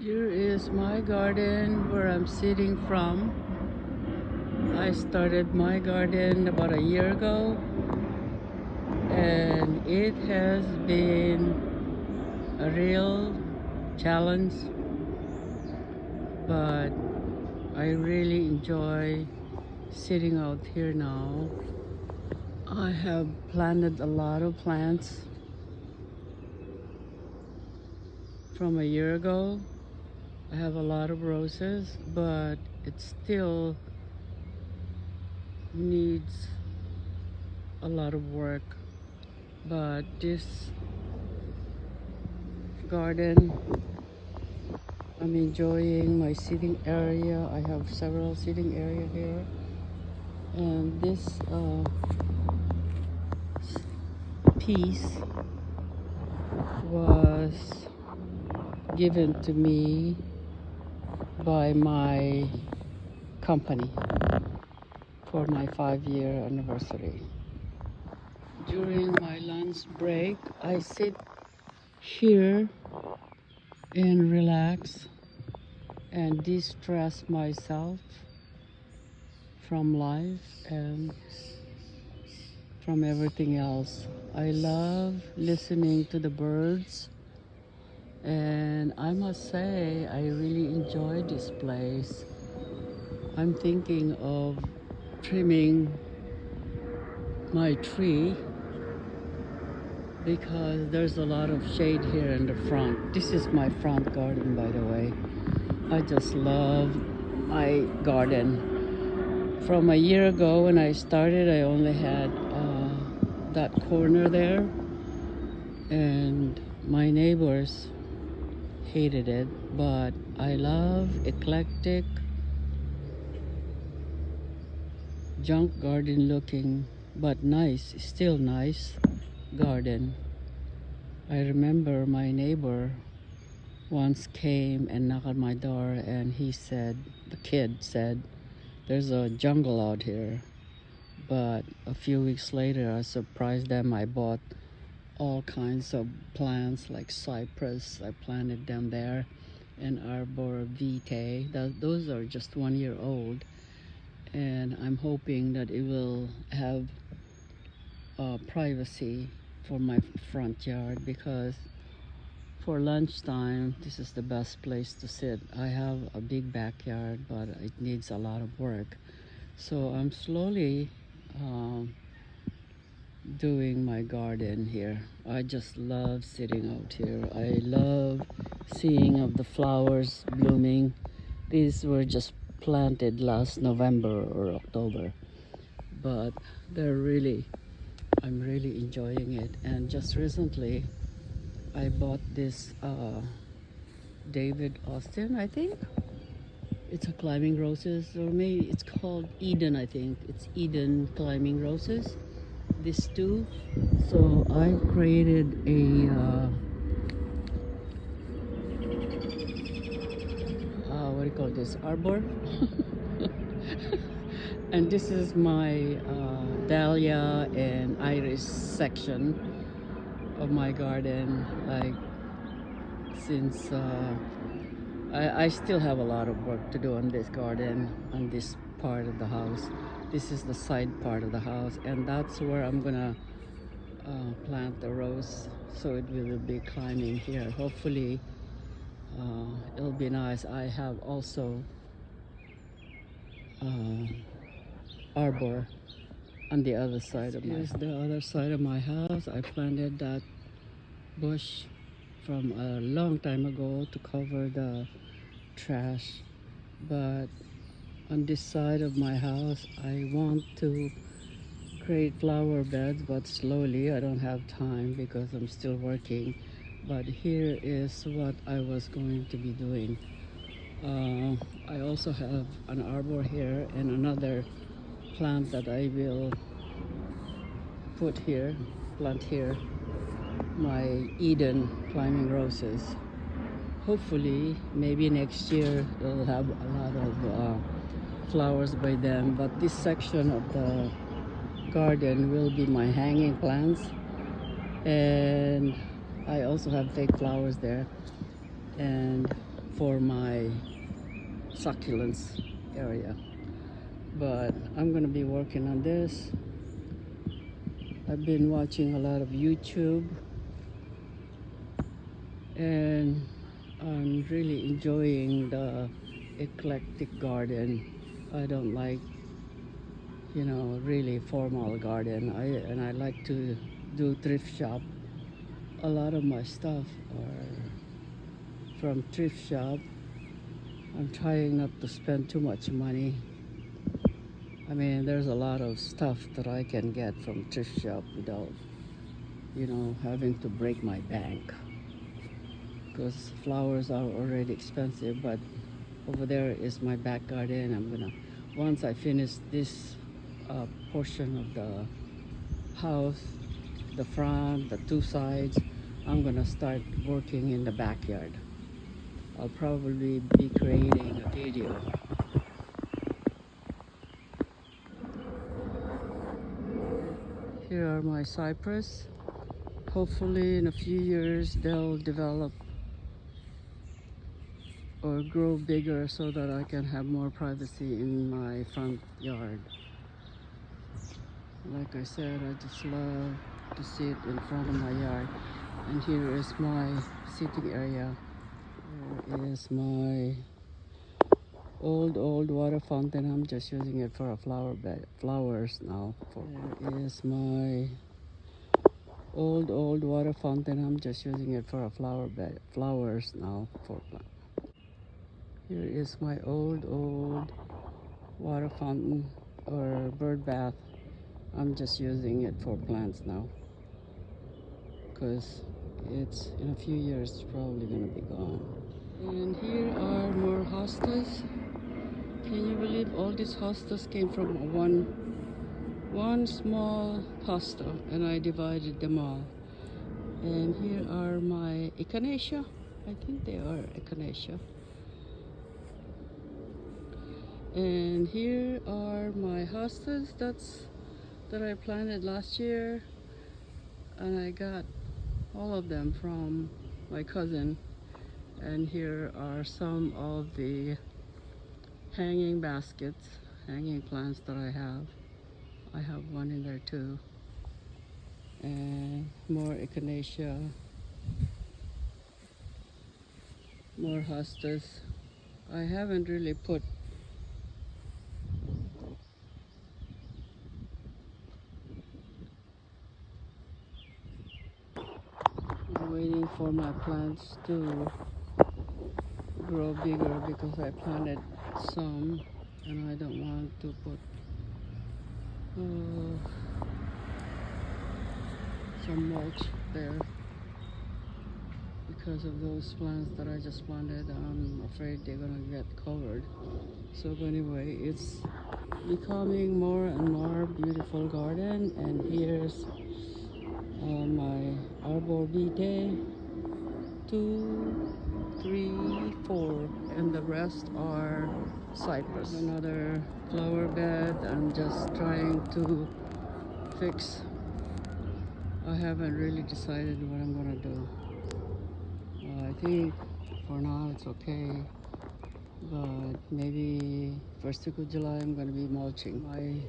Here is my garden where I'm sitting from. I started my garden about a year ago, and it has been a real challenge, but I really enjoy sitting out here now. I have planted a lot of plants from a year ago. I have a lot of roses, but it still needs a lot of work. But this garden, I'm enjoying my sitting area. I have several sitting area here, and this piece was given to me by my company for my 5-year anniversary. During my lunch break, I sit here and relax and de-stress myself from life and from everything else. I love listening to the birds, and I must say I really enjoy this place. I'm thinking of trimming my tree because there's a lot of shade here in the front. This is my front garden, by the way. I just love my garden. From a year ago when I started, I only had that corner there, and my neighbors hated it, but I love eclectic junk garden looking, but nice, still nice garden. I remember my neighbor once came and knocked on my door, and he said, the kid said, there's a jungle out here. But a few weeks later, I surprised them. I bought all kinds of plants like cypress. I planted them there, and arbor vitae. Those are just 1 year old, and I'm hoping that it will have privacy for my front yard, because for lunchtime this is the best place to sit. I have a big backyard, but it needs a lot of work, so I'm slowly doing my garden here. I just love sitting out here. I love seeing of the flowers blooming. These were just planted last November or October, but I'm really enjoying it. And just recently I bought this David Austin, I think it's a climbing roses, or maybe it's called Eden. I think it's Eden climbing roses, these two. So I've created a what do you call this, arbor. And this is my dahlia and iris section of my garden. Like, since I still have a lot of work to do on this garden, on this part of the house. This is the side part of the house, and that's where I'm gonna plant the rose, so it will be climbing here. Hopefully it'll be nice. I have also arbor on the other side of my house. The other side of my house, I planted that bush from a long time ago to cover the trash, but on this side of my house I want to create flower beds, but slowly. I don't have time because I'm still working. But here is what I was going to be doing. I also have an arbor here and another plant that I will plant here, my Eden climbing roses. Hopefully maybe next year they'll have a lot of flowers by then. But this section of the garden will be my hanging plants, and I also have fake flowers there. And for my succulents area. But I'm gonna be working on this. I've been watching a lot of YouTube and I'm really enjoying the Eclectic Garden. I don't like, really formal garden. I like to do thrift shop. A lot of my stuff are from thrift shop. I'm trying not to spend too much money. I mean, there's a lot of stuff that I can get from thrift shop without, having to break my bank. Because flowers are already expensive, but over there is my back garden. Once I finish this portion of the house, the front, the two sides, I'm gonna start working in the backyard. I'll probably be creating a video. Here are my cypress. Hopefully in a few years they'll develop or grow bigger so that I can have more privacy in my front yard. Like I said, I just love to sit in front of my yard. And here is my sitting area. Here is my old water fountain. I'm just using it for a flower bed, flowers now. Here is my old water fountain. I'm just using it for a flower bed, flowers now for plant. Here is my old water fountain or bird bath. I'm just using it for plants now because it's in a few years it's probably gonna be gone. And here are more hostas. Can you believe all these hostas came from one small hosta and I divided them all. And here are my echinacea. I think they are echinacea. And here are my hostas that I planted last year, and I got all of them from my cousin. And here are some of the hanging baskets, hanging plants that I have. I have one in there too. And more echinacea, more hostas. I haven't really put I'm waiting for my plants to grow bigger because I planted some and I don't want to put some mulch there because of those plants that I just planted. I'm afraid they're gonna get covered. So anyway, it's becoming more and more beautiful garden. And here's my arborvitae, 2, 3, 4, and the rest are cypress. Another flower bed. I'm just trying to fix. I haven't really decided what I'm gonna do. I think for now it's okay, but maybe first week of July I'm gonna be mulching. My